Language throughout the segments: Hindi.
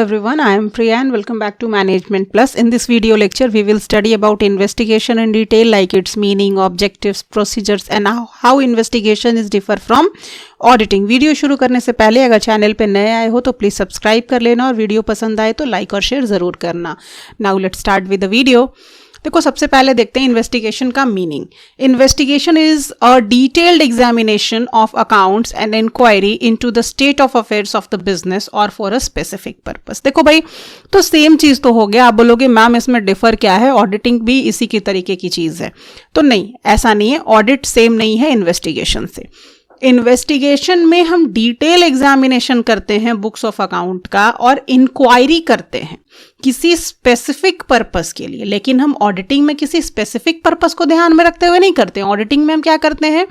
everyone, I am Priya and welcome back to Management Plus. In this video lecture, we will study about investigation in detail, like its meaning, objectives, procedures and how investigation is differ from auditing. Video शुरू करने से पहले अगर चैनल पे नए आए हो तो प्लीज़ सब्सक्राइब कर लेना और वीडियो पसंद आए तो लाइक और शेयर ज़रूर करना. Now let's start with the video. देखो सबसे पहले देखते हैं इन्वेस्टिगेशन का meaning. Investigation is a detailed examination of accounts and inquiry into the state of affairs of the business और फॉर अ स्पेसिफिक पर्पस. देखो भाई, तो सेम चीज तो हो गया. आप बोलोगे मैम इसमें डिफर क्या है, ऑडिटिंग भी इसी की तरीके की चीज है. तो नहीं, ऐसा नहीं है. ऑडिट सेम नहीं है इन्वेस्टिगेशन से. इन्वेस्टिगेशन में हम डिटेल एग्जामिनेशन करते हैं बुक्स ऑफ अकाउंट का और इंक्वायरी करते हैं किसी स्पेसिफिक पर्पस के लिए. लेकिन हम ऑडिटिंग में किसी स्पेसिफिक पर्पस को ध्यान में रखते हुए नहीं करते हैं. ऑडिटिंग में हम क्या करते हैं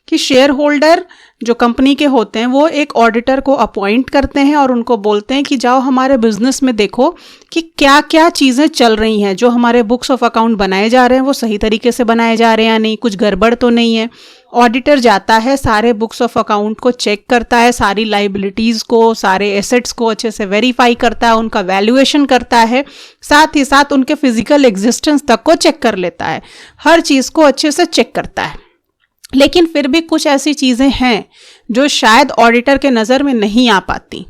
कि शेयर होल्डर जो कंपनी के होते हैं वो एक ऑडिटर को अपॉइंट करते हैं और उनको बोलते हैं कि जाओ हमारे बिजनेस में देखो कि क्या क्या चीज़ें चल रही हैं, जो हमारे बुक्स ऑफ अकाउंट बनाए जा रहे हैं वो सही तरीके से बनाए जा रहे हैं या नहीं, कुछ गड़बड़ तो नहीं है. ऑडिटर जाता है, सारे बुक्स ऑफ अकाउंट को चेक करता है, सारी लाइबिलिटीज़ को, सारे एसेट्स को अच्छे से वेरीफाई करता है, उनका वैल्यूएशन करता है, साथ ही साथ उनके फिजिकल एग्जिस्टेंस तक को चेक कर लेता है. हर चीज़ को अच्छे से चेक करता है. लेकिन फिर भी कुछ ऐसी चीज़ें हैं जो शायद ऑडिटर के नज़र में नहीं आ पाती.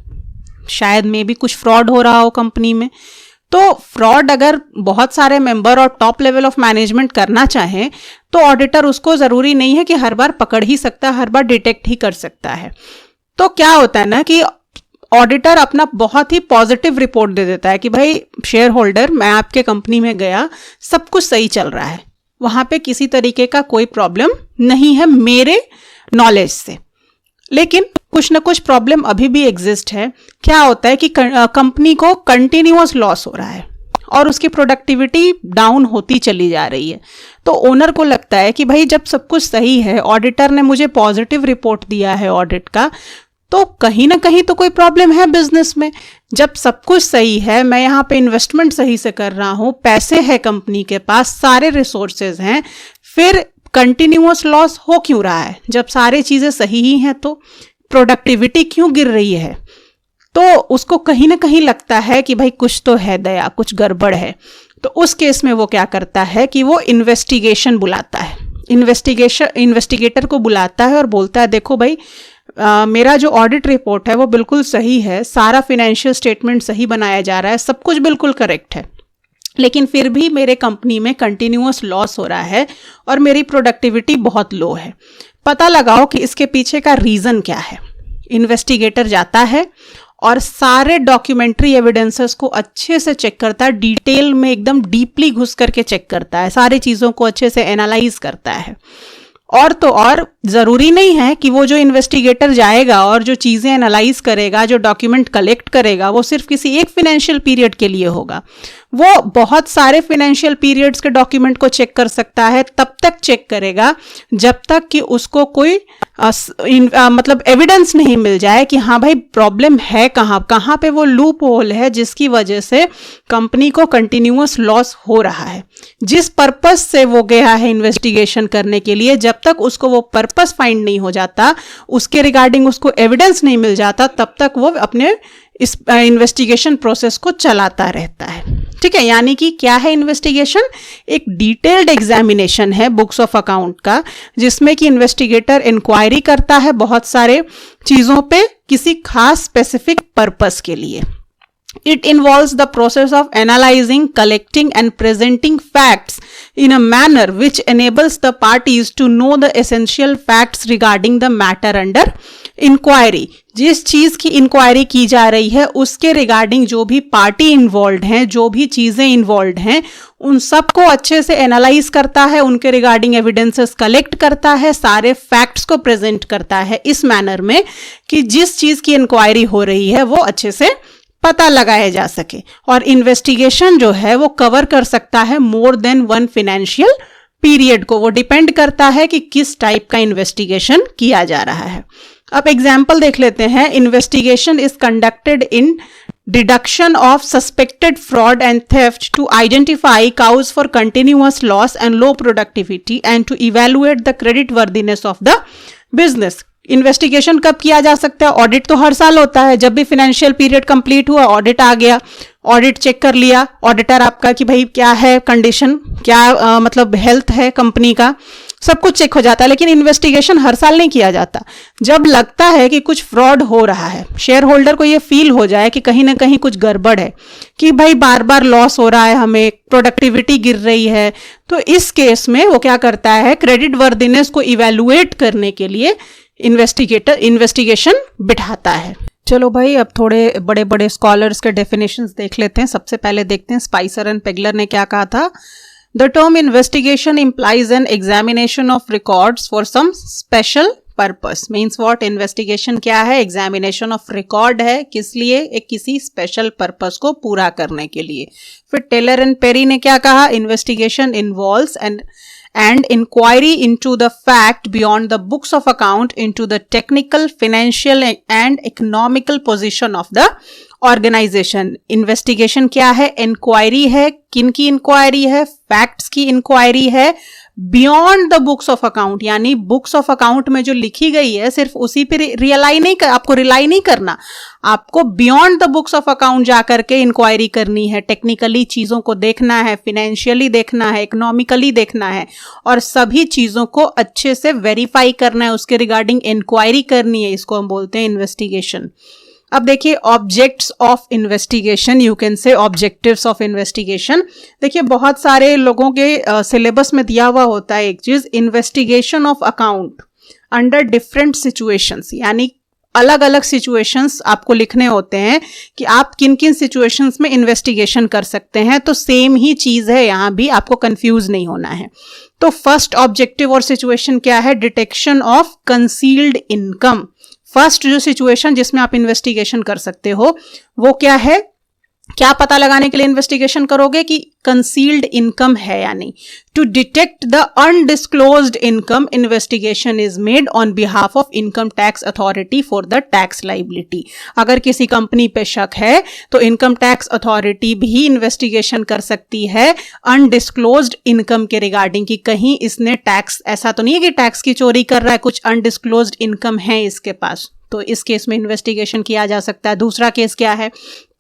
शायद में भी कुछ फ्रॉड हो रहा हो कंपनी में. तो फ्रॉड अगर बहुत सारे मेंबर और टॉप लेवल ऑफ मैनेजमेंट करना चाहें तो ऑडिटर उसको ज़रूरी नहीं है कि हर बार पकड़ ही सकता है, हर बार डिटेक्ट ही कर सकता है. तो क्या होता है ना कि ऑडिटर अपना बहुत ही पॉजिटिव रिपोर्ट दे देता है कि भाई शेयर होल्डर, मैं आपके कंपनी में गया, सब कुछ सही चल रहा है, वहाँ पे किसी तरीके का कोई प्रॉब्लम नहीं है मेरे नॉलेज से. लेकिन कुछ ना कुछ प्रॉब्लम अभी भी एग्जिस्ट है. क्या होता है कि कंपनी को कंटिन्यूअस लॉस हो रहा है और उसकी प्रोडक्टिविटी डाउन होती चली जा रही है. तो ओनर को लगता है कि भाई जब सब कुछ सही है, ऑडिटर ने मुझे पॉजिटिव रिपोर्ट दिया है ऑडिट का, तो कहीं ना कहीं तो कोई प्रॉब्लम है बिजनेस में. जब सब कुछ सही है, मैं यहाँ पे इन्वेस्टमेंट सही से कर रहा हूँ, पैसे है कंपनी के पास, सारे रिसोर्सेज हैं, फिर कंटिन्यूअस लॉस हो क्यों रहा है? जब सारी चीज़ें सही ही हैं तो प्रोडक्टिविटी क्यों गिर रही है? तो उसको कहीं ना कहीं लगता है कि भाई कुछ तो है दया, कुछ गड़बड़ है. तो उस केस में वो क्या करता है कि वो इन्वेस्टिगेशन बुलाता है. इन्वेस्टिगेटर को बुलाता है और बोलता है देखो भाई, मेरा जो ऑडिट रिपोर्ट है वो बिल्कुल सही है, सारा फिनेंशियल स्टेटमेंट सही बनाया जा रहा है, सब कुछ बिल्कुल करेक्ट है, लेकिन फिर भी मेरे कंपनी में कंटिन्यूअस लॉस हो रहा है और मेरी प्रोडक्टिविटी बहुत लो है. पता लगाओ कि इसके पीछे का रीज़न क्या है. इन्वेस्टिगेटर जाता है और सारे डॉक्यूमेंट्री एविडेंसेस को अच्छे से चेक करता है, डिटेल में एकदम डीपली घुस करके चेक करता है, सारी चीज़ों को अच्छे से एनालाइज करता है. और तो और ज़रूरी नहीं है कि वो जो इन्वेस्टिगेटर जाएगा और जो चीज़ें एनालाइज करेगा, जो डॉक्यूमेंट कलेक्ट करेगा, वो सिर्फ किसी एक फिनेंशियल पीरियड के लिए होगा. वो बहुत सारे फिनेंशियल पीरियड्स के डॉक्यूमेंट को चेक कर सकता है. तब तक चेक करेगा जब तक कि उसको कोई मतलब एविडेंस नहीं मिल जाए कि हाँ भाई प्रॉब्लम है कहाँ पे वो लूप होल है जिसकी वजह से कंपनी को कंटिन्यूअस लॉस हो रहा है. जिस पर्पस से वो गया है इन्वेस्टिगेशन करने के लिए, जब तक उसको वो पर्पस फाइंड नहीं हो जाता, उसके रिगार्डिंग उसको एविडेंस नहीं मिल जाता, तब तक वो अपने इस इन्वेस्टिगेशन प्रोसेस को चलाता रहता है. ठीक है, यानी कि क्या है इन्वेस्टिगेशन? एक डिटेल्ड एग्जामिनेशन है बुक्स ऑफ अकाउंट का, जिसमें कि इन्वेस्टिगेटर इंक्वायरी करता है बहुत सारे चीज़ों पे किसी खास स्पेसिफिक पर्पस के लिए. It involves the process of analyzing, collecting and presenting facts in a manner which enables the parties to know the essential facts regarding the matter under inquiry. जिस चीज़ की इंक्वायरी की जा रही है उसके रिगार्डिंग जो भी पार्टी इन्वॉल्व हैं, जो भी चीज़ें इन्वॉल्व हैं, उन सब को अच्छे से एनालाइज करता है, उनके रिगार्डिंग एविडेंसेस कलेक्ट करता है, सारे फैक्ट्स को प्रेजेंट करता है इस मैनर में कि जिस चीज़ की इंक्वायरी हो रही है वो अच्छे से पता लगाया जा सके. और इन्वेस्टिगेशन जो है वो कवर कर सकता है more than one financial period को. वो डिपेंड करता है कि किस टाइप का इन्वेस्टिगेशन किया जा रहा है. अब एग्जाम्पल देख लेते हैं. Investigation is conducted in deduction of suspected fraud and theft to identify cause for continuous loss and low productivity and to evaluate the creditworthiness of the business. Investigation कब किया जा सकता है? ऑडिट तो हर साल होता है, जब भी फाइनेंशियल पीरियड कंप्लीट हुआ ऑडिट आ गया, ऑडिट चेक कर लिया ऑडिटर आपका कि भाई क्या है कंडीशन, क्या मतलब हेल्थ है कंपनी का, सब कुछ चेक हो जाता है। लेकिन इन्वेस्टिगेशन हर साल नहीं किया जाता। जब लगता है कि कुछ फ्रॉड हो रहा है, शेयर होल्डर को ये फील हो जाए कि कहीं ना कहीं कुछ गड़बड़ है, कि भाई बार बार लॉस हो रहा है, हमें प्रोडक्टिविटी गिर रही है, तो इस केस में वो क्या करता है, क्रेडिट वर्दीनेस को इवेलुएट करने के लिए इन्वेस्टिगेशन बिठाता है। चलो भाई अब थोड़े बड़े बड़े स्कॉलर्स के डेफिनेशंस देख लेते हैं। सबसे पहले देखते हैं स्पाइसर एंड पेगलर ने क्या कहा था। The term investigation implies an examination of records for some special purpose. Means what? Investigation क्या है? एग्जामिनेशन ऑफ रिकॉर्ड है, किस लिए? एक किसी स्पेशल पर्पस को पूरा करने के लिए। फिर टेलर एंड पेरी ने क्या कहा? Investigation involves and inquiry into the fact beyond the books of account into the technical, financial and economical position of the organization. Investigation क्या है? इंक्वायरी है। किन की इंक्वायरी है? फैक्ट्स की इंक्वायरी है। Beyond the books of account, यानी बुक्स ऑफ अकाउंट में जो लिखी गई है सिर्फ उसी पे आपको रिलाई नहीं करना, आपको beyond the books of account जाकर के इंक्वायरी करनी है। टेक्निकली चीजों को देखना है, फिनेंशियली देखना है, इकोनॉमिकली देखना है, और सभी चीजों को अच्छे से वेरीफाई करना है, उसके रिगार्डिंग इंक्वायरी करनी है। इसको हम बोलते हैं इन्वेस्टिगेशन। अब देखिए objects of investigation, you can say objectives of investigation. देखिए बहुत सारे लोगों के सिलेबस में दिया हुआ होता है एक चीज, investigation of account under different situations, यानी अलग अलग सिचुएशंस आपको लिखने होते हैं कि आप किन किन सिचुएशंस में इन्वेस्टिगेशन कर सकते हैं। तो सेम ही चीज है यहाँ भी, आपको कंफ्यूज नहीं होना है। तो फर्स्ट ऑब्जेक्टिव और सिचुएशन क्या है? Detection of concealed income. First जो सिचुएशन जिसमें आप इन्वेस्टिगेशन कर सकते हो वो क्या है? क्या पता लगाने के लिए इन्वेस्टिगेशन करोगे कि कंसील्ड इनकम है, यानी to detect the undisclosed income investigation is made on behalf of income tax authority for the tax liability. अगर किसी कंपनी पे शक है तो इनकम टैक्स अथॉरिटी भी इन्वेस्टिगेशन कर सकती है अनडिस्क्लोज्ड इनकम के रिगार्डिंग, कि कहीं इसने टैक्स, ऐसा तो नहीं है कि टैक्स की चोरी कर रहा है, कुछ अनडिस्क्लोज्ड इनकम है इसके पास, तो इस केस में इन्वेस्टिगेशन किया जा सकता है। दूसरा केस क्या है?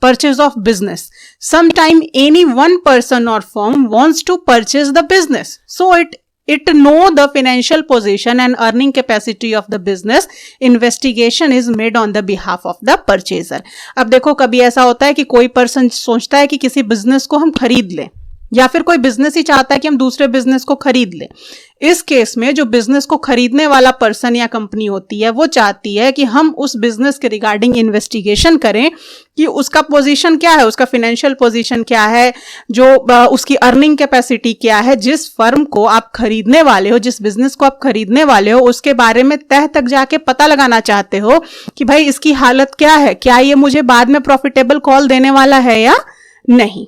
Purchase of business. Sometime any one person or firm wants to purchase the business. So it know the financial position and earning capacity of the business. Investigation is made on the behalf of the purchaser. अब देखो कभी ऐसा होता है कि कोई पर्सन सोचता है कि किसी बिजनेस को हम खरीद लें, या फिर कोई बिजनेस ही चाहता है कि हम दूसरे बिजनेस को खरीद लें। इस केस में जो बिजनेस को खरीदने वाला पर्सन या कंपनी होती है वो चाहती है कि हम उस बिजनेस के रिगार्डिंग इन्वेस्टिगेशन करें कि उसका पोजीशन क्या है, उसका फाइनेंशियल पोजीशन क्या है, जो उसकी अर्निंग कैपेसिटी क्या है। जिस फर्म को आप खरीदने वाले हो, जिस बिजनेस को आप खरीदने वाले हो, उसके बारे में तह तक जाके पता लगाना चाहते हो कि भाई इसकी हालत क्या है, क्या ये मुझे बाद में प्रॉफिटेबल कॉल देने वाला है या नहीं।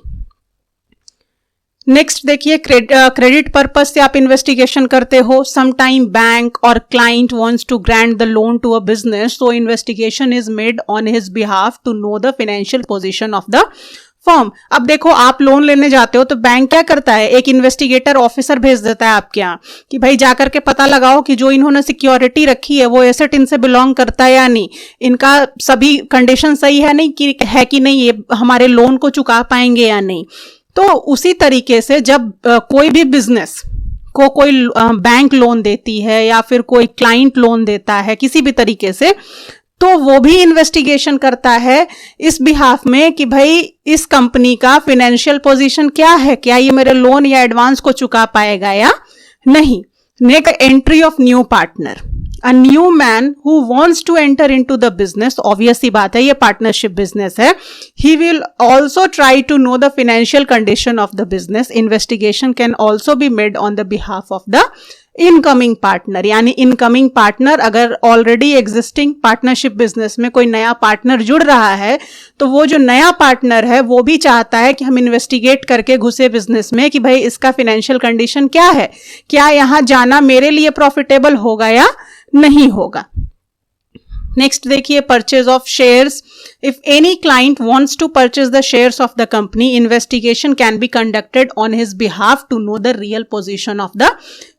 नेक्स्ट देखिए क्रेडिट पर्पस से आप इन्वेस्टिगेशन करते हो। समटाइम बैंक और client wants to grant the loan to a business, so investigation is made on his behalf to know the financial position of the firm. अब देखो आप लोन लेने जाते हो तो बैंक क्या करता है? एक इन्वेस्टिगेटर ऑफिसर भेज देता है आपके यहाँ कि भाई जाकर के पता लगाओ कि जो इन्होंने सिक्योरिटी रखी है वो एसेट इनसे बिलोंग करता है या नहीं, इनका सभी कंडीशन सही है नहीं कि नहीं, ये हमारे लोन को चुका पाएंगे या नहीं। तो उसी तरीके से जब कोई भी बिजनेस को कोई बैंक लोन देती है या फिर कोई क्लाइंट लोन देता है किसी भी तरीके से, तो वो भी इन्वेस्टिगेशन करता है इस बिहाफ में कि भाई इस कंपनी का फाइनेंशियल पोजीशन क्या है, क्या ये मेरे लोन या एडवांस को चुका पाएगा या नहीं। Next, entry of new partner. A new man who wants to enter into the business, obvious सी बात है ये पार्टनरशिप बिजनेस है, he will also try to know the financial condition of the business. Investigation can also be made on the behalf of the incoming partner, यानी इनकमिंग पार्टनर अगर ऑलरेडी एग्जिस्टिंग पार्टनरशिप बिजनेस में कोई नया पार्टनर जुड़ रहा है तो वो जो नया पार्टनर है वो भी चाहता है कि हम इन्वेस्टिगेट करके घुसे बिजनेस में कि भाई इसका फाइनेंशियल कंडीशन क्या है, क्या यहां जाना मेरे लिए प्रॉफिटेबल होगा या नहीं होगा। नेक्स्ट देखिए purchase of shares. If any client wants to purchase the shares of the company, investigation can be conducted on his behalf to know the real position of the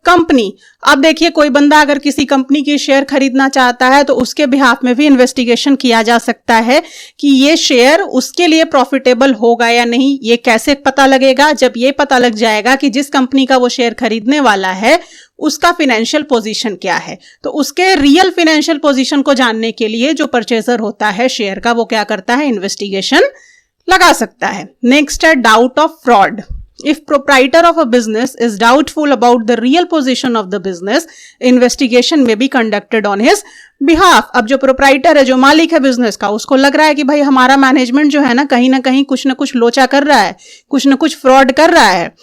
company, अब देखिए कोई बंदा अगर किसी कंपनी की शेयर खरीदना चाहता है तो उसके बिहाफ में भी इन्वेस्टिगेशन किया जा सकता है कि ये शेयर उसके लिए प्रॉफिटेबल होगा या नहीं। ये कैसे पता लगेगा? जब ये पता लग जाएगा कि जिस कंपनी का वो शेयर खरीदने वाला है उसका फाइनेंशियल पोजीशन क्या है, तो उसके रियल फाइनेंशियल पोजीशन को जानने के लिए जो परचेजर होता है शेयर का, वो क्या करता है? इन्वेस्टिगेशन लगा सकता है। नेक्स्ट है doubt of fraud. If proprietor of a business is doubtful about the real position of the business, investigation may be conducted on his behalf. अब जो प्रोप्राइटर है, जो मालिक है बिजनेस का, उसको लग रहा है कि भाई हमारा मैनेजमेंट जो है ना कहीं कुछ ना कुछ लोचा कर रहा है, कुछ ना कुछ फ्रॉड कर रहा है,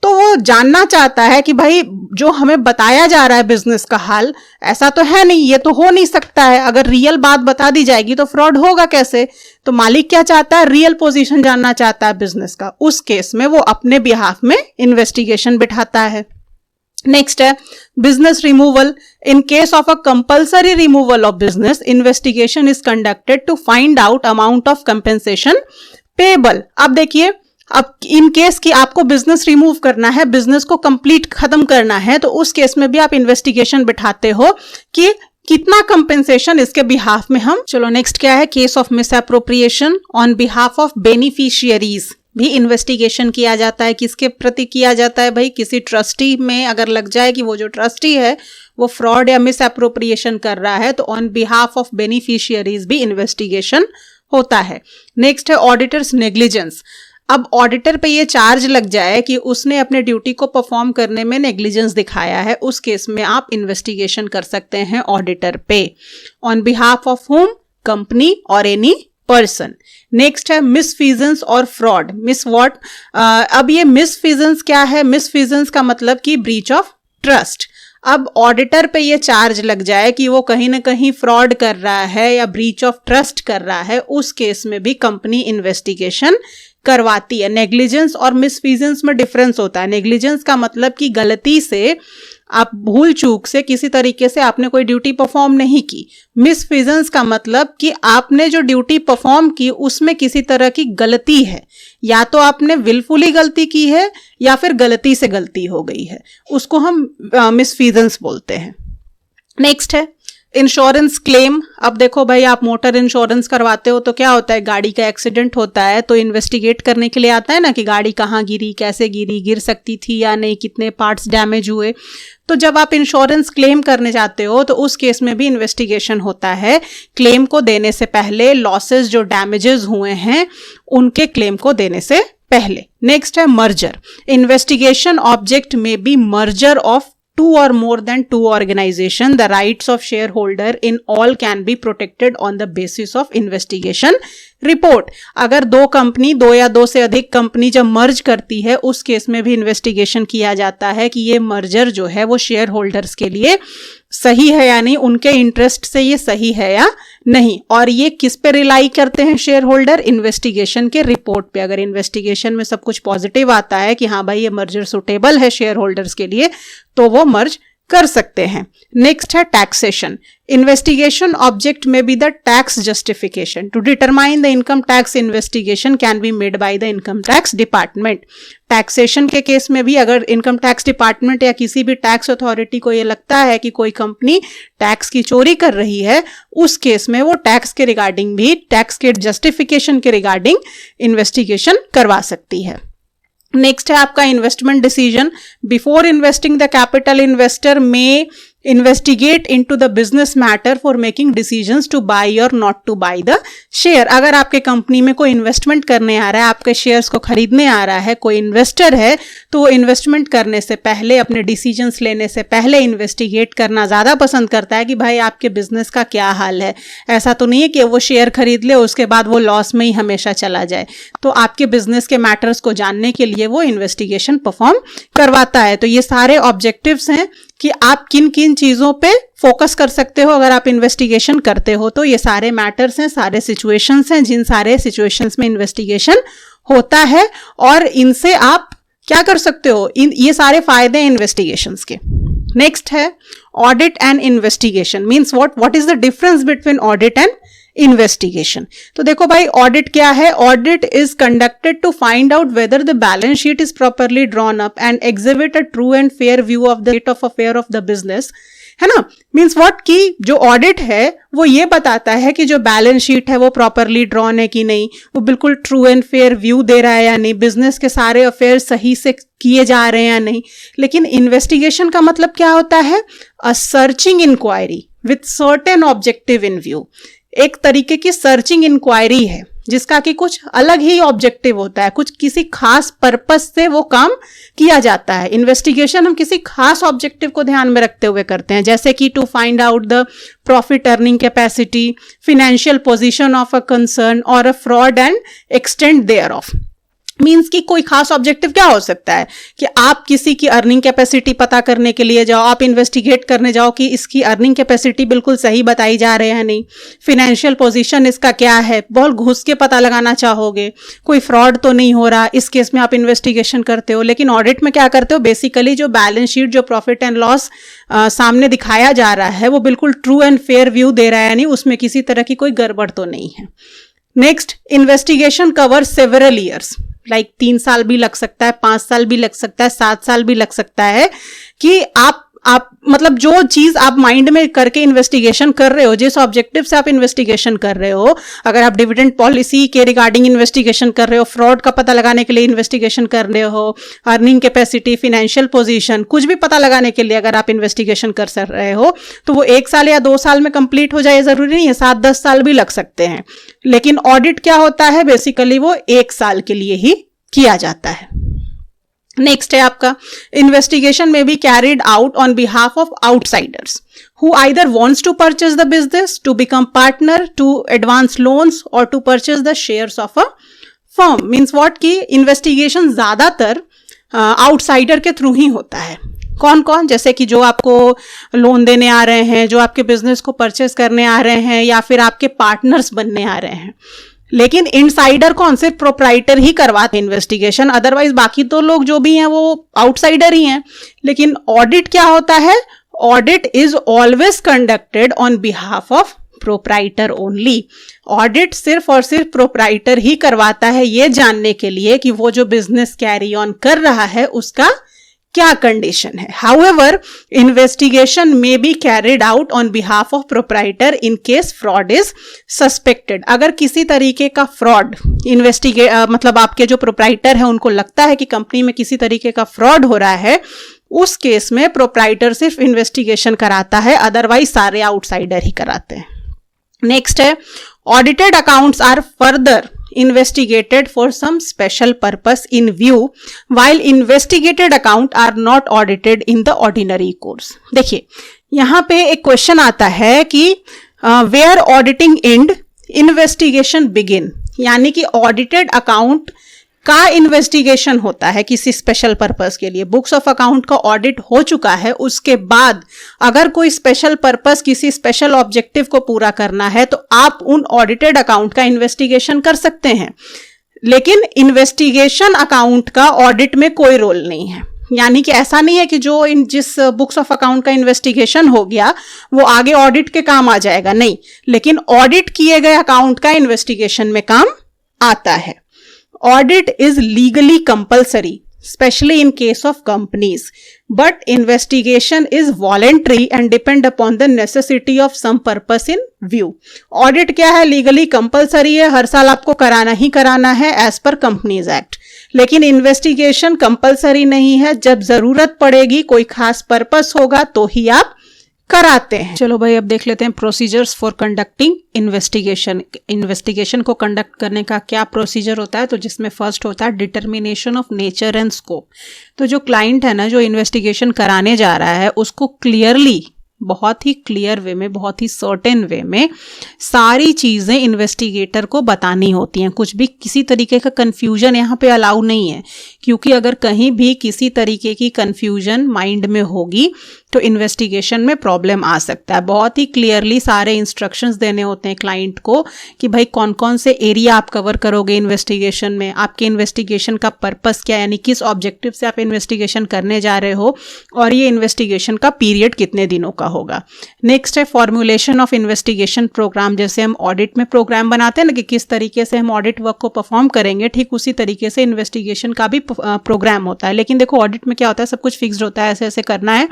तो वो जानना चाहता है कि भाई जो हमें बताया जा रहा है बिजनेस का हाल, ऐसा तो है नहीं, ये तो हो नहीं सकता है। अगर रियल बात बता दी जाएगी तो फ्रॉड होगा कैसे? तो मालिक क्या चाहता है? रियल पोजीशन जानना चाहता है बिजनेस का। उस केस में वो अपने बिहाफ में इन्वेस्टिगेशन बिठाता है। नेक्स्ट है business removal. In case of a compulsory removal of business, investigation is conducted to find out amount of compensation payable. अब देखिए, अब इन केस कि आपको बिजनेस रिमूव करना है, बिजनेस को कंप्लीट खत्म करना है, तो उस केस में भी आप इन्वेस्टिगेशन बिठाते हो कि कितना कंपेंसेशन इसके बिहाफ में हम। चलो नेक्स्ट क्या है? Case of miss appropriation on behalf of beneficiaries भी इन्वेस्टिगेशन किया जाता है। किसके प्रति किया जाता है भाई? किसी ट्रस्टी में अगर लग जाए कि वो जो ट्रस्टी है वो फ्रॉड या मिस एप्रोप्रिएशन कर रहा है, तो ऑन बिहाफ ऑफ बेनिफिशियरीज भी इन्वेस्टिगेशन होता है। नेक्स्ट है ऑडिटर्स नेग्लिजेंस। अब ऑडिटर पे ये चार्ज लग जाए कि उसने अपने ड्यूटी को परफॉर्म करने में नेग्लिजेंस दिखाया है, उस केस में आप इन्वेस्टिगेशन कर सकते हैं ऑडिटर पे। On behalf of home? Company और एनी पर्सन। नेक्स्ट है मिसफीजेंस और फ्रॉड। Miss what? अब ये मिसफीजेंस क्या है? मिसफीजेंस का मतलब कि ब्रीच ऑफ ट्रस्ट। अब ऑडिटर पे ये चार्ज लग जाए कि वो कहीं ना कहीं फ्रॉड कर रहा है या ब्रीच ऑफ ट्रस्ट कर रहा है, उस केस में भी कंपनी इन्वेस्टिगेशन करवाती है। नेग्लिजेंस और मिसफीजेंस में डिफरेंस होता है। नेग्लिजेंस का मतलब कि गलती से, आप भूल चूक से किसी तरीके से आपने कोई ड्यूटी परफॉर्म नहीं की। मिसफीजेंस का मतलब कि आपने जो ड्यूटी परफॉर्म की उसमें किसी तरह की गलती है, या तो आपने विलफुली गलती की है या फिर गलती से गलती हो गई है, उसको हम मिसफीजेंस बोलते हैं। नेक्स्ट है इंश्योरेंस क्लेम। अब देखो भाई, आप मोटर इंश्योरेंस करवाते हो तो क्या होता है? गाड़ी का एक्सीडेंट होता है तो इन्वेस्टिगेट करने के लिए आता है ना कि गाड़ी कहाँ गिरी, कैसे गिरी, गिर सकती थी या नहीं, कितने पार्ट्स डैमेज हुए। तो जब आप इंश्योरेंस क्लेम करने जाते हो तो उस केस में भी इन्वेस्टिगेशन होता है। क्लेम को देने से पहले, लॉसेस जो डैमेजेस हुए हैं उनके क्लेम को देने से पहले। नेक्स्ट है merger. Investigation object may be merger of two or more than two organization. The rights of shareholder in all can be protected on the basis of investigation report. अगर दो कंपनी, दो या दो से अधिक कंपनी जब मर्ज करती है, उस केस में भी इन्वेस्टिगेशन किया जाता है कि ये मर्जर जो है वो शेयर होल्डर्स के लिए सही है या नहीं, उनके इंटरेस्ट से ये सही है या नहीं। और ये किस पे रिलाई करते हैं शेयर होल्डर? इन्वेस्टिगेशन के रिपोर्ट पे। अगर इन्वेस्टिगेशन में सब कुछ पॉजिटिव आता है कि हाँ भाई ये मर्जर सुटेबल है शेयर होल्डर्स के लिए, तो वो मर्ज कर सकते हैं। नेक्स्ट है taxation. Investigation object may be the tax justification. To determine the income tax investigation can be made by the income tax department. Taxation के केस में भी अगर इनकम टैक्स डिपार्टमेंट या किसी भी टैक्स अथॉरिटी को ये लगता है कि कोई कंपनी टैक्स की चोरी कर रही है, उस केस में वो टैक्स के रिगार्डिंग भी, टैक्स के जस्टिफिकेशन के रिगार्डिंग इन्वेस्टिगेशन करवा सकती है। नेक्स्ट है आपका investment decision. Before investing the capital, investor में investigate into the business matter for making decisions to buy और not to buy the share. अगर आपके कंपनी में कोई इन्वेस्टमेंट करने आ रहा है, आपके शेयर्स को खरीदने आ रहा है, कोई इन्वेस्टर है, तो वो इन्वेस्टमेंट करने से पहले, अपने डिसीजंस लेने से पहले इन्वेस्टिगेट करना ज़्यादा पसंद करता है कि भाई आपके बिजनेस का क्या हाल है। ऐसा तो नहीं है कि वो शेयर खरीद ले उसके बाद वो लॉस में ही हमेशा चला जाए। तो आपके बिजनेस के मैटर्स को जानने के लिए वो इन्वेस्टिगेशन परफॉर्म करवाता है। तो ये सारे ऑब्जेक्टिव्स हैं कि आप किन किन चीज़ों पे फोकस कर सकते हो अगर आप इन्वेस्टिगेशन करते हो। तो ये सारे मैटर्स हैं, सारे सिचुएशंस हैं, जिन सारे सिचुएशंस में इन्वेस्टिगेशन होता है, और इनसे आप क्या कर सकते हो, ये सारे फायदे हैं इन्वेस्टिगेशंस के। नेक्स्ट है audit and investigation. Means what is the difference between audit and investigation. तो देखो भाई, ऑडिट क्या है? Audit is conducted to find out whether the balance sheet is properly drawn up and exhibit a true and fair view of the state of affair of the business, है ना। मीन्स व्हाट कि जो ऑडिट है वो ये बताता है कि जो बैलेंस शीट है वो प्रॉपरली ड्रॉन है कि नहीं, वो बिल्कुल ट्रू एंड फेयर व्यू दे रहा है या नहीं, बिजनेस के सारे अफेयर सही से किए जा रहे हैं या नहीं। लेकिन इन्वेस्टिगेशन का मतलब क्या होता है? A searching inquiry with certain objective in view. एक तरीके की सर्चिंग इंक्वायरी है जिसका कि कुछ अलग ही ऑब्जेक्टिव होता है, कुछ किसी खास पर्पस से वो काम किया जाता है। इन्वेस्टिगेशन हम किसी खास ऑब्जेक्टिव को ध्यान में रखते हुए करते हैं, जैसे कि to find out the profit earning capacity, financial position of a concern और a fraud and extent thereof. Means कि कोई खास ऑब्जेक्टिव क्या हो सकता है कि आप किसी की अर्निंग कैपेसिटी पता करने के लिए जाओ, आप इन्वेस्टिगेट करने जाओ कि इसकी अर्निंग कैपेसिटी बिल्कुल सही बताई जा रही है नहीं, फिनेंशियल पोजीशन इसका क्या है, बहुत घुस के पता लगाना चाहोगे, कोई फ्रॉड तो नहीं हो रहा, इस केस में आप इन्वेस्टिगेशन करते हो। लेकिन ऑडिट में क्या करते हो? बेसिकली जो बैलेंस शीट, जो प्रॉफिट एंड लॉस सामने दिखाया जा रहा है वो बिल्कुल ट्रू एंड फेयर व्यू दे रहा है, यानी उसमें किसी तरह की कोई गड़बड़ तो नहीं है। Next, investigation cover several years, like 3 साल भी लग सकता है, 5 साल भी लग सकता है, 7 साल भी लग सकता है कि आप मतलब जो चीज आप माइंड में करके इन्वेस्टिगेशन कर रहे हो, जिस ऑब्जेक्टिव से आप इन्वेस्टिगेशन कर रहे हो, अगर आप डिविडेंड पॉलिसी के रिगार्डिंग इन्वेस्टिगेशन कर रहे हो, फ्रॉड का पता लगाने के लिए इन्वेस्टिगेशन कर रहे हो, अर्निंग कैपेसिटी, फिनेंशियल पोजीशन, कुछ भी पता लगाने के लिए अगर आप इन्वेस्टिगेशन कर रहे हो तो वो 1 साल या 2 साल में कंप्लीट हो जाए जरूरी नहीं है, 7-10 साल भी लग सकते हैं। लेकिन ऑडिट क्या होता है? बेसिकली वो 1 साल के लिए ही किया जाता है। नेक्स्ट है आपका, इन्वेस्टिगेशन में be carried out on behalf of outsiders who either wants to purchase the business, to become partner, to advance loans or to purchase the shares of a firm. Means what कि इन्वेस्टिगेशन ज्यादातर आउटसाइडर के थ्रू ही होता है। कौन कौन? जैसे कि जो आपको लोन देने आ रहे हैं, जो आपके बिजनेस को परचेस करने आ रहे हैं, या फिर आपके पार्टनर्स बनने आ रहे हैं। लेकिन इनसाइडर कौन? सिर्फ प्रोप्राइटर ही करवाते हैं इन्वेस्टिगेशन, अदरवाइज बाकी तो लोग जो भी हैं वो आउटसाइडर ही हैं। लेकिन ऑडिट क्या होता है? Audit is always conducted on behalf of proprietor only. Audit सिर्फ और सिर्फ प्रोप्राइटर ही करवाता है, ये जानने के लिए कि वो जो बिजनेस कैरी ऑन कर रहा है उसका क्या कंडीशन है। हाउएवर, इन्वेस्टिगेशन में be carried out on behalf of proprietor in case fraud is suspected. अगर किसी तरीके का फ्रॉड मतलब आपके जो प्रोप्राइटर है उनको लगता है कि कंपनी में किसी तरीके का फ्रॉड हो रहा है, उस केस में प्रोप्राइटर सिर्फ इन्वेस्टिगेशन कराता है, अदरवाइज सारे आउटसाइडर ही कराते हैं। नेक्स्ट है, audited accounts are further investigated for some special purpose in view while investigated account are not audited in the ordinary course। देखिए यहां पे एक क्वेश्चन आता है कि where auditing end investigation begin, यानी कि ऑडिटेड अकाउंट का इन्वेस्टिगेशन होता है किसी स्पेशल पर्पस के लिए। बुक्स ऑफ अकाउंट का ऑडिट हो चुका है, उसके बाद अगर कोई स्पेशल पर्पस, किसी स्पेशल ऑब्जेक्टिव को पूरा करना है तो आप उन ऑडिटेड अकाउंट का इन्वेस्टिगेशन कर सकते हैं। लेकिन इन्वेस्टिगेशन अकाउंट का ऑडिट में कोई रोल नहीं है, यानी कि ऐसा नहीं है कि जो जिस बुक्स ऑफ अकाउंट का इन्वेस्टिगेशन हो गया वो आगे ऑडिट के काम आ जाएगा, नहीं। लेकिन ऑडिट किए गए अकाउंट का इन्वेस्टिगेशन में काम आता है। Audit is legally compulsory, especially in case of companies, but investigation is voluntary and depend upon the necessity of some purpose in view। Audit क्या है? Legally compulsory है, हर साल आपको कराना ही कराना है as per Companies Act। लेकिन इन्वेस्टिगेशन कंपलसरी नहीं है, जब जरूरत पड़ेगी, कोई खास पर्पस होगा तो ही आप कराते हैं। चलो भाई, अब देख लेते हैं procedures for conducting investigation. Investigation को कंडक्ट करने का क्या प्रोसीजर होता है? तो जिसमें फर्स्ट होता है determination of nature and scope. तो जो क्लाइंट है ना, जो इन्वेस्टिगेशन कराने जा रहा है, उसको क्लियरली, बहुत ही क्लियर वे में, बहुत ही सर्टेन वे में सारी चीज़ें इन्वेस्टिगेटर को बतानी होती हैं। कुछ भी किसी तरीके का कन्फ्यूजन यहाँ पे अलाउ नहीं है, क्योंकि अगर कहीं भी किसी तरीके की कन्फ्यूजन माइंड में होगी तो इन्वेस्टिगेशन में प्रॉब्लम आ सकता है। बहुत ही क्लियरली सारे इंस्ट्रक्शंस देने होते हैं क्लाइंट को कि भाई कौन कौन से एरिया आप कवर करोगे इन्वेस्टिगेशन में, आपके इन्वेस्टिगेशन का पर्पस क्या, यानी किस ऑब्जेक्टिव से आप इन्वेस्टिगेशन करने जा रहे हो, और ये इन्वेस्टिगेशन का पीरियड कितने दिनों का होगा। नेक्स्ट है फॉर्मुलेशन ऑफ इन्वेस्टिगेशन प्रोग्राम। जैसे हम ऑडिट में प्रोग्राम बनाते हैं ना कि किस तरीके से हम ऑडिट वर्क को परफॉर्म करेंगे, ठीक उसी तरीके से इन्वेस्टिगेशन का भी प्रोग्राम होता है। लेकिन देखो ऑडिट में क्या होता है, सब कुछ फिक्स्ड होता है, ऐसे ऐसे करना है,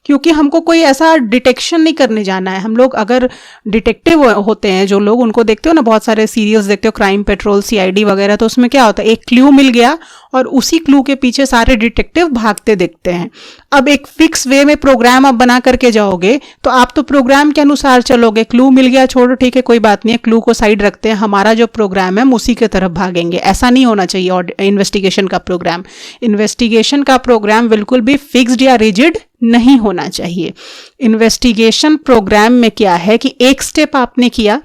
क्योंकि हमको कोई ऐसा डिटेक्शन नहीं करने जाना है। हम लोग अगर डिटेक्टिव होते हैं जो लोग, उनको देखते हो ना, बहुत सारे सीरियल्स देखते हो, क्राइम पेट्रोल, सीआईडी वगैरह, तो उसमें क्या होता है, एक क्लू मिल गया और उसी क्लू के पीछे सारे डिटेक्टिव भागते दिखते हैं। अब एक फिक्स वे में प्रोग्राम आप बना करके जाओगे तो आप तो प्रोग्राम के अनुसार चलोगे। क्लू मिल गया, छोड़ो, ठीक है, कोई बात नहीं है, क्लू को साइड रखते हैं, हमारा जो प्रोग्राम है हम उसी के तरफ भागेंगे। ऐसा नहीं होना चाहिए इन्वेस्टिगेशन का प्रोग्राम। इन्वेस्टिगेशन का प्रोग्राम बिल्कुल भी फिक्स्ड या रिजिड नहीं होना चाहिए। इन्वेस्टिगेशन प्रोग्राम में क्या है कि एक स्टेप आपने किया,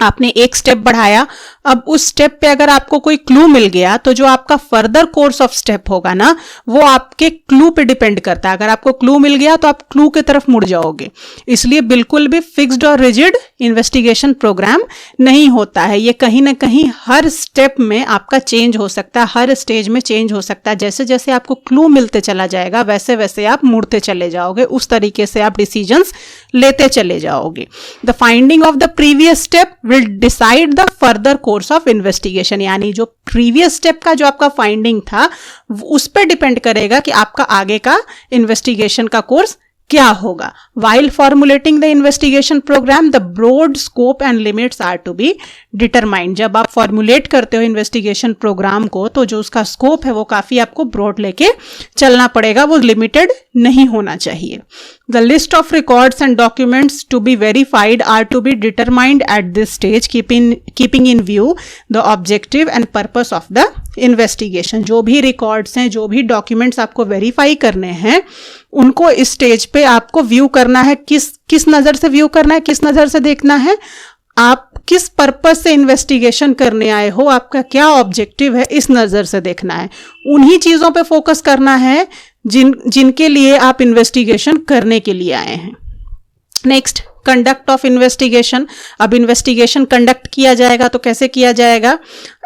आपने एक स्टेप बढ़ाया, अब उस स्टेप पे अगर आपको कोई क्लू मिल गया तो जो आपका फर्दर कोर्स ऑफ स्टेप होगा ना, वो आपके क्लू पे डिपेंड करता है। अगर आपको क्लू मिल गया तो आप क्लू की तरफ मुड़ जाओगे। इसलिए बिल्कुल भी फिक्स्ड और रिजिड इन्वेस्टिगेशन प्रोग्राम नहीं होता है। ये कहीं ना कहीं हर स्टेप में आपका चेंज हो सकता है, हर स्टेज में चेंज हो सकता है। जैसे जैसे आपको क्लू मिलते चला जाएगा वैसे वैसे आप मुड़ते चले जाओगे, उस तरीके से आप डिसीजंस लेते चले जाओगे। The finding of the previous step will decide the further course of investigation. यानी जो प्रीवियस स्टेप का जो आपका फाइंडिंग था उस पर डिपेंड करेगा कि आपका आगे का इन्वेस्टिगेशन का कोर्स क्या होगा। While formulating the investigation programme the broad scope and limits are to be determined. जब आप फॉर्मुलेट करते हो इन्वेस्टिगेशन प्रोग्राम को तो जो उसका स्कोप है वो काफी आपको ब्रॉड लेके चलना पड़ेगा, वो लिमिटेड नहीं होना चाहिए। The list of records and documents to be verified are to be determined at this stage, keeping in view the objective and purpose of the investigation. जो भी records हैं, जो भी documents आपको verify करने हैं, उनको इस स्टेज पे आपको व्यू करना है। किस नज़र से व्यू करना है, किस नज़र से देखना है, आप किस पर्पस से इन्वेस्टिगेशन करने आए हो, आपका क्या ऑब्जेक्टिव है, इस नज़र से देखना है। उन्हीं चीज़ों पे फोकस करना है जिनके लिए आप इन्वेस्टिगेशन करने के लिए आए हैं। Next, conduct of investigation. अब इन्वेस्टिगेशन कंडक्ट किया जाएगा तो कैसे किया जाएगा?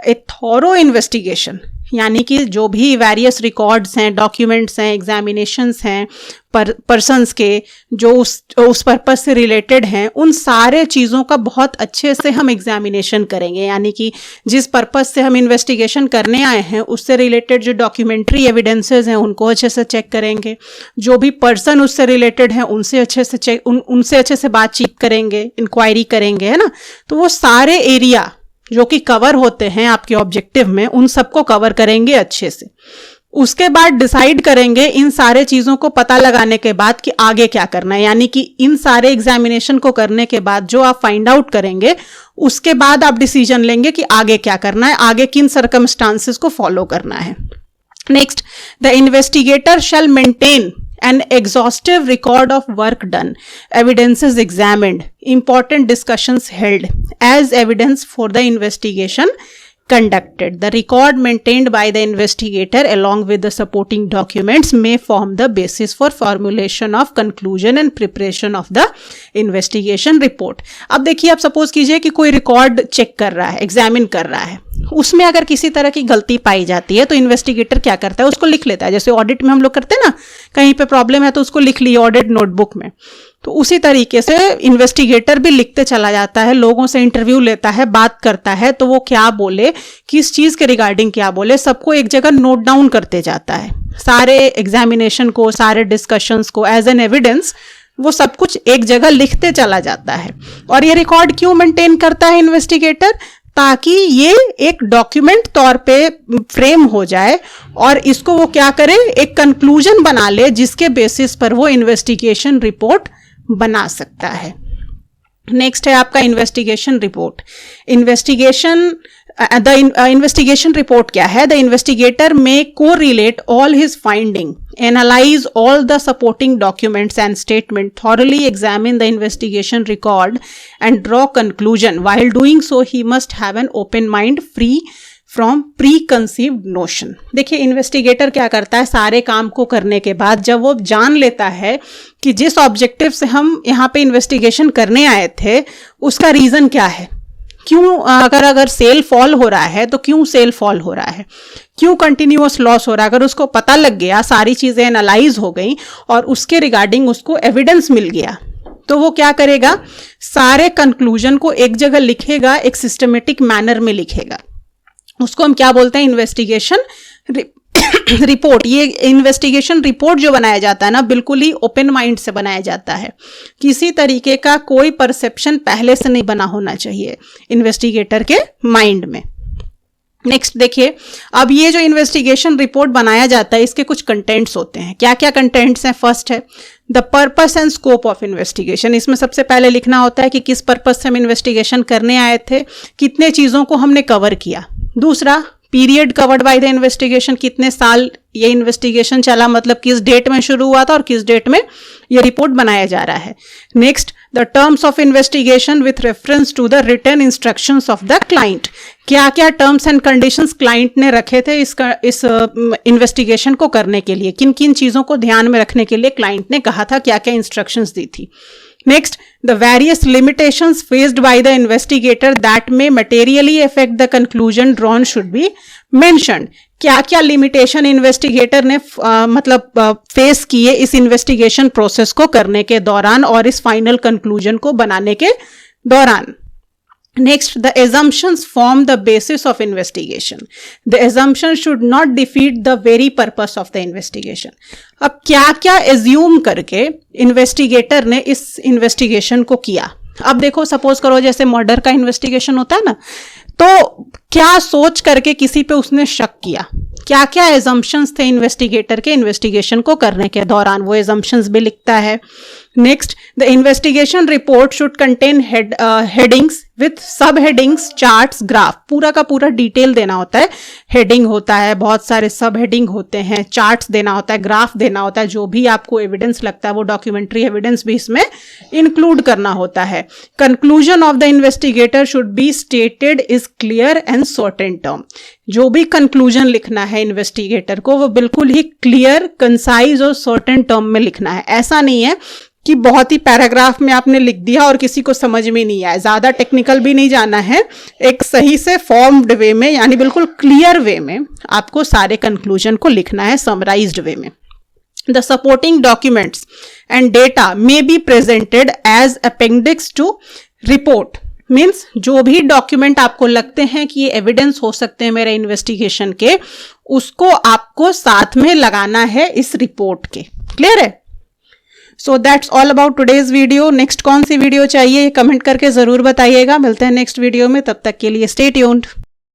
ए थॉरो इन्वेस्टिगेशन, यानी कि जो भी वेरियस रिकॉर्ड्स हैं, डॉक्यूमेंट्स हैं, एग्जामिनेशंस हैं पर्सन्स के जो उस पर्पस से रिलेटेड हैं, उन सारे चीज़ों का बहुत अच्छे से हम एग्जामिनेशन करेंगे। यानी कि जिस पर्पस से हम इन्वेस्टिगेशन करने आए हैं उससे रिलेटेड जो डॉक्यूमेंट्री एविडेंसेस हैं उनको अच्छे से चेक करेंगे, जो भी पर्सन उससे रिलेटेड हैं उनसे अच्छे से बातचीत करेंगे, इंक्वायरी करेंगे, है ना। तो वो सारे एरिया जो कि कवर होते हैं आपके ऑब्जेक्टिव में, उन सबको कवर करेंगे अच्छे से। उसके बाद डिसाइड करेंगे इन सारे चीज़ों को पता लगाने के बाद कि आगे क्या करना है। यानी कि इन सारे एग्जामिनेशन को करने के बाद जो आप फाइंड आउट करेंगे उसके बाद आप डिसीजन लेंगे कि आगे क्या करना है, आगे किन सर्कमस्टांसेस को फॉलो करना है। Next, the investigator shall maintain an exhaustive record of work done, evidences examined, important discussions held as evidence for the investigation conducted. The record maintained by the investigator along with the supporting documents may form the basis for formulation of conclusion and preparation of the investigation report. अब देखिए, आप सपोज कीजिए कि कोई रिकॉर्ड चेक कर रहा है, एग्जामिन कर रहा है, उसमें अगर किसी तरह की गलती पाई जाती है तो इन्वेस्टिगेटर क्या करता है, उसको लिख लेता है। जैसे ऑडिट में हम लोग करते हैं ना, कहीं पे प्रॉब्लम है तो उसको लिख लिया ऑडिट नोटबुक में, तो उसी तरीके से इन्वेस्टिगेटर भी लिखते चला जाता है, लोगों से इंटरव्यू लेता है, बात करता है, तो वो क्या बोले, किस चीज़ के रिगार्डिंग क्या बोले, सबको एक जगह नोट डाउन करते जाता है। सारे एग्जामिनेशन को, सारे डिस्कशंस को एज एन एविडेंस वो सब कुछ एक जगह लिखते चला जाता है। और ये रिकॉर्ड क्यों मेंटेन करता है इन्वेस्टिगेटर? ताकि ये एक डॉक्यूमेंट तौर पे फ्रेम हो जाए और इसको वो क्या करे, एक कंक्लूजन बना ले जिसके बेसिस पर वो इन्वेस्टिगेशन रिपोर्ट बना सकता है। नेक्स्ट है आपका इन्वेस्टिगेशन रिपोर्ट। इन्वेस्टिगेशन रिपोर्ट क्या है? द इन्वेस्टिगेटर में correlate all his finding, analyze all the supporting documents and statement, thoroughly examine the investigation record and draw conclusion. While doing so, he must have an open mind, free from preconceived notion. देखिए, इन्वेस्टिगेटर क्या करता है, सारे काम को करने के बाद जब वो जान लेता है कि जिस ऑब्जेक्टिव से हम यहाँ पे इन्वेस्टिगेशन करने आए थे उसका रीज़न क्या है, क्यों अगर सेल फॉल हो रहा है तो क्यों सेल फॉल हो रहा है, क्यों कंटिन्यूअस लॉस हो रहा है, अगर उसको पता लग गया, सारी चीजें एनालाइज हो गई और उसके रिगार्डिंग उसको एविडेंस मिल गया, तो वो क्या करेगा, सारे कंक्लूजन को एक जगह लिखेगा, एक सिस्टमेटिक मैनर में लिखेगा। उसको हम क्या बोलते हैं, इन्वेस्टिगेशन रिपोर्ट। ये इन्वेस्टिगेशन रिपोर्ट जो बनाया जाता है ना, बिल्कुल ही ओपन माइंड से बनाया जाता है, किसी तरीके का कोई परसेप्शन पहले से नहीं बना होना चाहिए इन्वेस्टिगेटर के माइंड में। नेक्स्ट देखिए, अब ये जो इन्वेस्टिगेशन रिपोर्ट बनाया जाता है इसके कुछ कंटेंट्स होते हैं। क्या क्या कंटेंट्स हैं? फर्स्ट है the purpose and scope of investigation. इसमें सबसे पहले लिखना होता है कि किस पर्पस से हम इन्वेस्टिगेशन करने आए थे, कितने चीजों को हमने कवर किया। दूसरा, period covered by the investigation, कितने साल ये इन्वेस्टिगेशन चला, मतलब किस डेट में शुरू हुआ था और किस डेट में ये रिपोर्ट बनाया जा रहा है। Next, the terms of investigation with reference to the written instructions of the client. क्या क्या टर्म्स एंड कंडीशंस क्लाइंट ने रखे थे इस इन्वेस्टिगेशन को करने के लिए, किन किन चीजों को ध्यान में रखने के लिए क्लाइंट ने कहा था, क्या क्या इंस्ट्रक्शंस दी थी। Next, the various limitations faced by the investigator that may materially affect the conclusion drawn should be mentioned. क्या क्या लिमिटेशन इन्वेस्टिगेटर ने फेस किए इस इन्वेस्टिगेशन प्रोसेस को करने के दौरान और इस फाइनल कंक्लूजन को बनाने के दौरान। Next, the assumptions form the basis of investigation. The assumption should not defeat the very purpose of the investigation. अब क्या क्या assume करके इन्वेस्टिगेटर ने इस इन्वेस्टिगेशन को किया। अब देखो, सपोज करो जैसे मर्डर का इन्वेस्टिगेशन होता है ना, तो क्या सोच करके किसी पे उसने शक किया, क्या क्या एजम्पशंस थे इन्वेस्टिगेटर के इन्वेस्टिगेशन को करने के दौरान, वो एजम्पशंस भी लिखता है। Next, the investigation report should contain headings with सब हेडिंग्स, चार्ट्स, ग्राफ। पूरा का पूरा डिटेल देना होता है, हेडिंग होता है, बहुत सारे सब हेडिंग होते हैं, चार्ट्स देना होता है, ग्राफ देना होता है, जो भी आपको एविडेंस लगता है वो डॉक्यूमेंट्री एविडेंस भी इसमें इंक्लूड करना होता है। Conclusion of the investigator should be stated is clear and short in term. जो भी कंक्लूजन लिखना है इन्वेस्टिगेटर को वो बिल्कुल ही क्लियर, कंसाइज और शॉर्ट इन टर्म में लिखना है। ऐसा नहीं है कि बहुत ही पैराग्राफ में आपने लिख दिया और किसी को समझ में नहीं आया, ज्यादा टेक्निकल भी नहीं जाना है, एक सही से फॉर्म्ड वे में, यानी बिल्कुल क्लियर वे में आपको सारे कंक्लूजन को लिखना है, समराइज्ड वे में। The supporting documents and data may be presented as appendix to report. Means जो भी डॉक्यूमेंट आपको लगते हैं कि ये एविडेंस हो सकते हैं मेरे इन्वेस्टिगेशन के, उसको आपको साथ में लगाना है इस रिपोर्ट के। क्लियर है? So that's all about today's video. Next कौन सी वीडियो चाहिए कमेंट करके जरूर बताइएगा। मिलते हैं नेक्स्ट वीडियो में, तब तक के लिए स्टे ट्यून्ड।